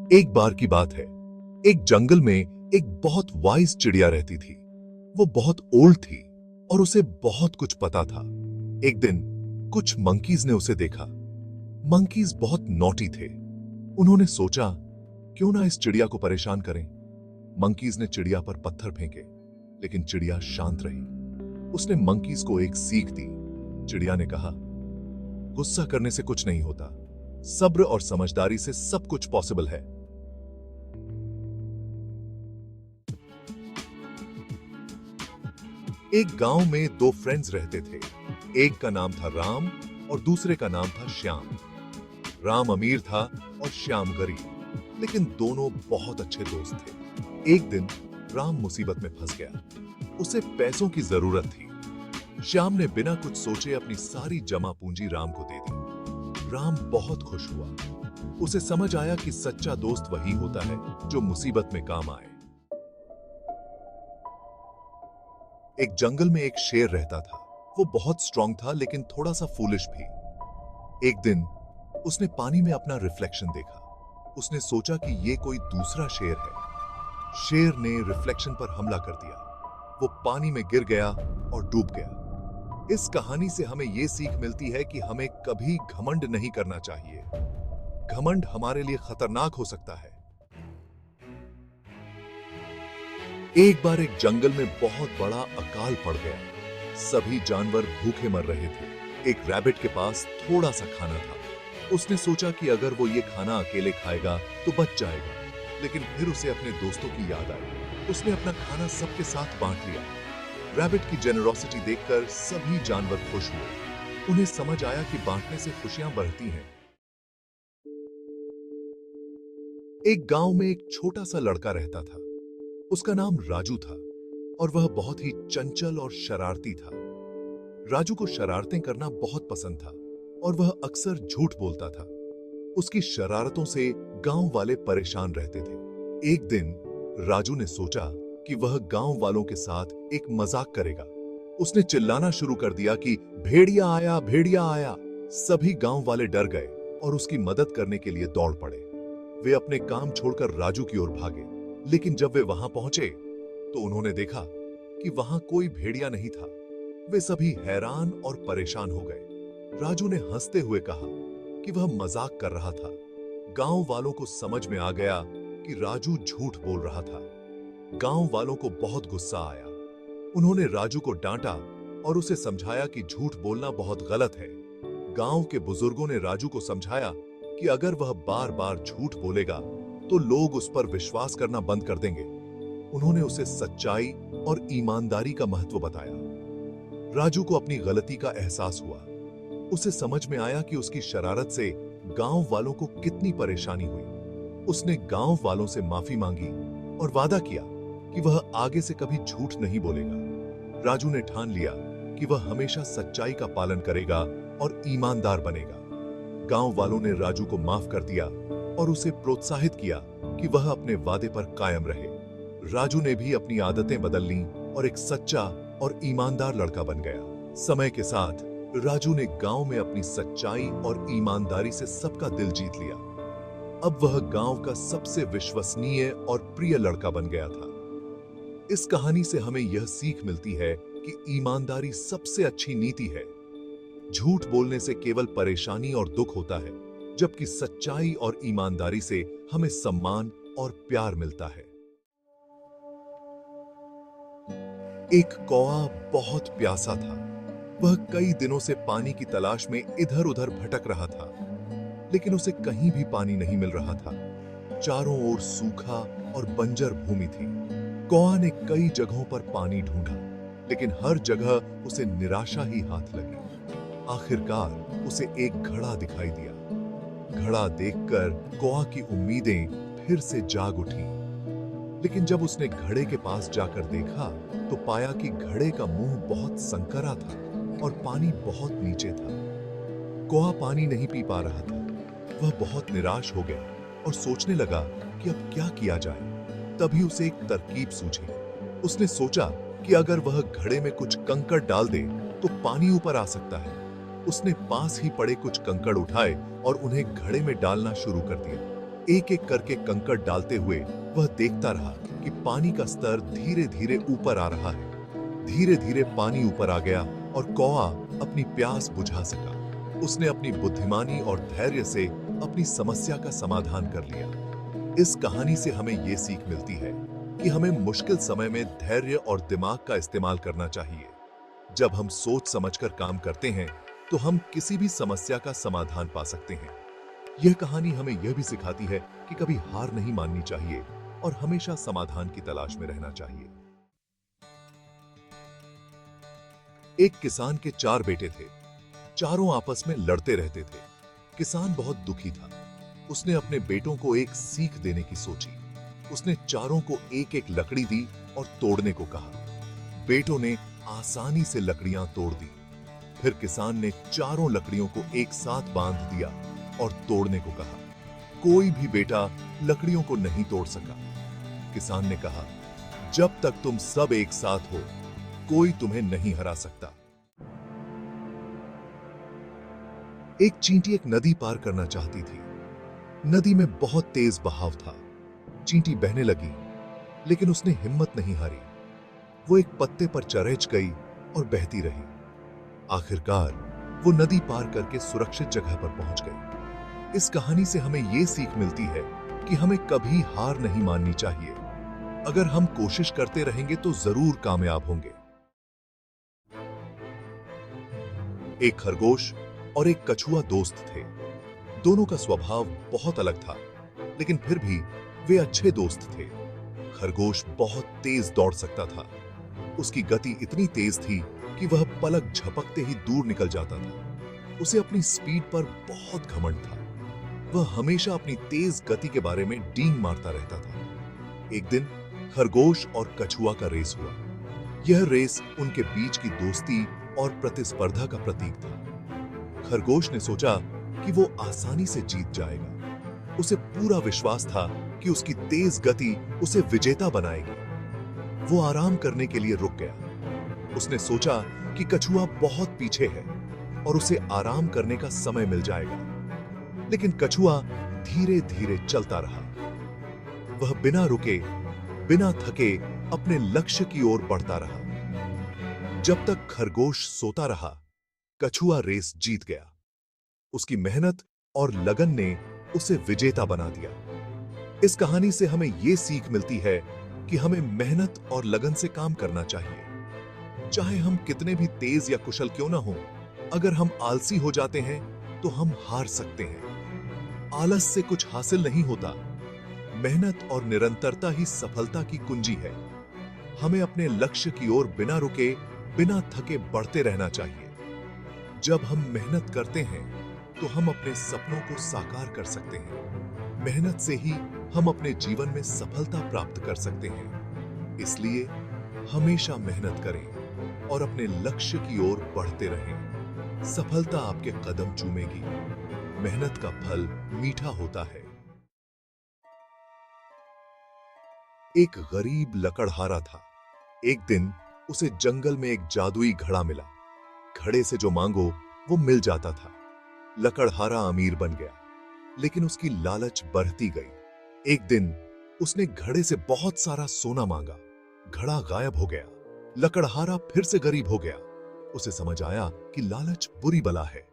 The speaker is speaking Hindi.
एक बार की बात है, एक जंगल में एक बहुत वाइज चिड़िया रहती थी। वो बहुत ओल्ड थी और उसे बहुत कुछ पता था। एक दिन कुछ मंकीज ने उसे देखा। मंकीज बहुत नॉटी थे। उन्होंने सोचा, क्यों ना इस चिड़िया को परेशान करें। मंकीज ने चिड़िया पर पत्थर फेंके, लेकिन चिड़िया शांत रही। उसने मंकीज को एक सीख दी। चिड़िया ने कहा, गुस्सा करने से कुछ नहीं होता, सब्र और समझदारी से सब कुछ पॉसिबल है। एक गांव में दो फ्रेंड्स रहते थे। एक का नाम था राम और दूसरे का नाम था श्याम। राम अमीर था और श्याम गरीब, लेकिन दोनों बहुत अच्छे दोस्त थे। एक दिन राम मुसीबत में फंस गया। उसे पैसों की जरूरत थी। श्याम ने बिना कुछ सोचे अपनी सारी जमा पूंजी राम को दे दी। राम बहुत खुश हुआ। उसे समझ आया कि सच्चा दोस्त वही होता है जो मुसीबत में काम आए। एक जंगल में एक शेर रहता था। वो बहुत स्ट्रांग था, लेकिन थोड़ा सा फूलिश भी। एक दिन उसने पानी में अपना रिफ्लेक्शन देखा। उसने सोचा कि ये कोई दूसरा शेर है। शेर ने रिफ्लेक्शन पर हमला कर दिया। वो पानी में गिर गया और डूब गया। इस कहानी से हमें यह सीख मिलती है कि हमें कभी घमंड नहीं करना चाहिए। घमंड हमारे लिए खतरनाक हो सकता है। एक बार एक जंगल में बहुत बड़ा अकाल पड़ गया। सभी जानवर भूखे मर रहे थे। एक रैबिट के पास थोड़ा सा खाना था। उसने सोचा कि अगर वो ये खाना अकेले खाएगा तो बच जाएगा, लेकिन फिर उसे अपने दोस्तों की याद आई। उसने अपना खाना सबके साथ बांट लिया। रैबिट की जेनरोसिटी देखकर सभी जानवर खुश हुए। उन्हें समझ आया कि बांटने से खुशियां बढ़ती हैं। एक गांव में एक छोटा सा लड़का रहता था। उसका नाम राजू था और वह बहुत ही चंचल और शरारती था। राजू को शरारतें करना बहुत पसंद था और वह अक्सर झूठ बोलता था। उसकी शरारतों से गांव वाले परेशान रहते थे। एक दिन राजू ने सोचा कि वह गांव वालों के साथ एक मजाक करेगा। उसने चिल्लाना शुरू कर दिया कि भेड़िया आया, भेड़िया आया। सभी गांव वाले डर गए और उसकी मदद करने के लिए दौड़ पड़े। वे अपने काम छोड़कर राजू की ओर भागे, लेकिन जब वे वहां पहुंचे तो उन्होंने देखा कि वहां कोई भेड़िया नहीं था। वे सभी हैरान और परेशान हो गए। राजू ने हंसते हुए कहा कि वह मजाक कर रहा था। गांव वालों को समझ में आ गया कि राजू झूठ बोल रहा था। गांव वालों को बहुत गुस्सा आया। उन्होंने राजू को डांटा और उसे समझाया कि झूठ बोलना बहुत गलत है। गांव के बुजुर्गों ने राजू को समझाया कि अगर वह बार बार झूठ बोलेगा तो लोग उस पर विश्वास करना बंद कर देंगे। उन्होंने उसे सच्चाई और ईमानदारी का महत्व बताया। राजू को अपनी गलती का एहसास हुआ। उसे समझ में आया कि उसकी शरारत से गांव वालों को कितनी परेशानी हुई। उसने गांव वालों से माफी मांगी और वादा किया कि वह आगे से कभी झूठ नहीं बोलेगा। राजू ने ठान लिया कि वह हमेशा सच्चाई का पालन करेगा और ईमानदार बनेगा। गांव वालों ने राजू को माफ कर दिया और उसे प्रोत्साहित किया कि वह अपने वादे पर कायम रहे। राजू ने भी अपनी आदतें बदल लीं और एक सच्चा और ईमानदार लड़का बन गया। समय के साथ राजू ने गांव में अपनी सच्चाई और ईमानदारी से सबका दिल जीत लिया। अब वह गांव का सबसे विश्वसनीय और प्रिय लड़का बन गया था। इस कहानी से हमें यह सीख मिलती है कि ईमानदारी सबसे अच्छी नीति है। झूठ बोलने से केवल परेशानी और दुख होता है, जबकि सच्चाई और ईमानदारी से हमें सम्मान और प्यार मिलता है। एक कौवा बहुत प्यासा था। वह कई दिनों से पानी की तलाश में इधर उधर भटक रहा था, लेकिन उसे कहीं भी पानी नहीं मिल रहा था। चारों ओर सूखा और बंजर भूमि थी। कौवा ने कई जगहों पर पानी ढूंढा, लेकिन हर जगह उसे निराशा ही हाथ लगी। आखिरकार उसे एक घड़ा दिखाई दिया। घड़ा देखकर कौवा की उम्मीदें फिर से जाग उठी। लेकिन जब उसने घड़े के पास जाकर देखा तो पाया कि घड़े का मुंह बहुत संकरा था और पानी बहुत नीचे था। कौवा पानी नहीं पी पा रहा था। वह बहुत निराश हो गया और सोचने लगा कि अब क्या किया जाए। तभी उसे एक तरकीब सूझी। उसने सोचा कि अगर वह घड़े में कुछ कंकड़ डाल दे तो पानी ऊपर आ सकता है। उसने पास ही पड़े कुछ कंकड़ उठाए और उन्हें घड़े में डालना शुरू कर दिया। एक एक करके कंकड़ डालते हुए वह देखता रहा कि पानी का स्तर धीरे धीरे ऊपर आ रहा है। धीरे धीरे पानी ऊपर आ गया और कौआ अपनी प्यास बुझा सका। उसने अपनी बुद्धिमानी और धैर्य से अपनी समस्या का समाधान कर लिया। इस कहानी से हमें यह सीख मिलती है कि हमें मुश्किल समय में धैर्य और दिमाग का इस्तेमाल करना चाहिए। जब हम सोच समझकर काम करते हैं तो हम किसी भी समस्या का समाधान पा सकते हैं। यह कहानी हमें यह भी सिखाती है कि कभी हार नहीं माननी चाहिए और हमेशा समाधान की तलाश में रहना चाहिए। एक किसान के 4 बेटे थे। चारों आपस में लड़ते रहते थे। किसान बहुत दुखी था। उसने अपने बेटों को एक सीख देने की सोची। उसने चारों को एक एक लकड़ी दी और तोड़ने को कहा। बेटों ने आसानी से लकड़ियां तोड़ दी। फिर किसान ने चारों लकड़ियों को एक साथ बांध दिया और तोड़ने को कहा। कोई भी बेटा लकड़ियों को नहीं तोड़ सका। किसान ने कहा, जब तक तुम सब एक साथ हो, कोई तुम्हें नहीं हरा सकता। एक चींटी एक नदी पार करना चाहती थी। नदी में बहुत तेज बहाव था। चींटी बहने लगी, लेकिन उसने हिम्मत नहीं हारी। वो एक पत्ते पर चरच गई और बहती रही। आखिरकार वो नदी पार करके सुरक्षित जगह पर पहुंच गई। इस कहानी से हमें यह सीख मिलती है कि हमें कभी हार नहीं माननी चाहिए। अगर हम कोशिश करते रहेंगे तो जरूर कामयाब होंगे। एक खरगोश और एक कछुआ दोस्त थे। दोनों का स्वभाव बहुत अलग था, लेकिन फिर भी वे अच्छे दोस्त थे। खरगोश बहुत तेज दौड़ सकता था। उसकी गति इतनी तेज थी कि वह पलक झपकते ही दूर निकल जाता था। उसे अपनी स्पीड पर बहुत घमंड था। वह हमेशा अपनी तेज गति के बारे में डींग मारता रहता था। एक दिन खरगोश और कछुआ का रेस हुआ। यह रेस उनके बीच की दोस्ती और प्रतिस्पर्धा का प्रतीक था। खरगोश ने सोचा कि वो आसानी से जीत जाएगा। उसे पूरा विश्वास था कि उसकी तेज गति उसे विजेता बनाएगी। वो आराम करने के लिए रुक गया। उसने सोचा कि कछुआ बहुत पीछे है और उसे आराम करने का समय मिल जाएगा। लेकिन कछुआ धीरे धीरे चलता रहा। वह बिना रुके, बिना थके अपने लक्ष्य की ओर बढ़ता रहा। जब तक खरगोश सोता रहा, कछुआ रेस जीत गया। उसकी मेहनत और लगन ने उसे विजेता बना दिया। इस कहानी से हमें यह सीख मिलती है कि हमें मेहनत और लगन से काम करना चाहिए। चाहे हम कितने भी तेज या कुशल क्यों ना हो, अगर हम आलसी हो जाते हैं तो हम हार सकते हैं। आलस से कुछ हासिल नहीं होता। मेहनत और निरंतरता ही सफलता की कुंजी है। हमें अपने लक्ष्य की ओर बिना रुके, बिना थके बढ़ते रहना चाहिए। जब हम मेहनत करते हैं तो हम अपने सपनों को साकार कर सकते हैं। मेहनत से ही हम अपने जीवन में सफलता प्राप्त कर सकते हैं। इसलिए हमेशा मेहनत करें और अपने लक्ष्य की ओर बढ़ते रहें। सफलता आपके कदम चूमेगी। मेहनत का फल मीठा होता है। एक गरीब लकड़हारा था। एक दिन उसे जंगल में एक जादुई घड़ा मिला। घड़े से जो मांगो वो मिल जाता था। लकड़हारा अमीर बन गया, लेकिन उसकी लालच बढ़ती गई। एक दिन उसने घड़े से बहुत सारा सोना मांगा। घड़ा गायब हो गया। लकड़हारा फिर से गरीब हो गया। उसे समझ आया कि लालच बुरी बला है।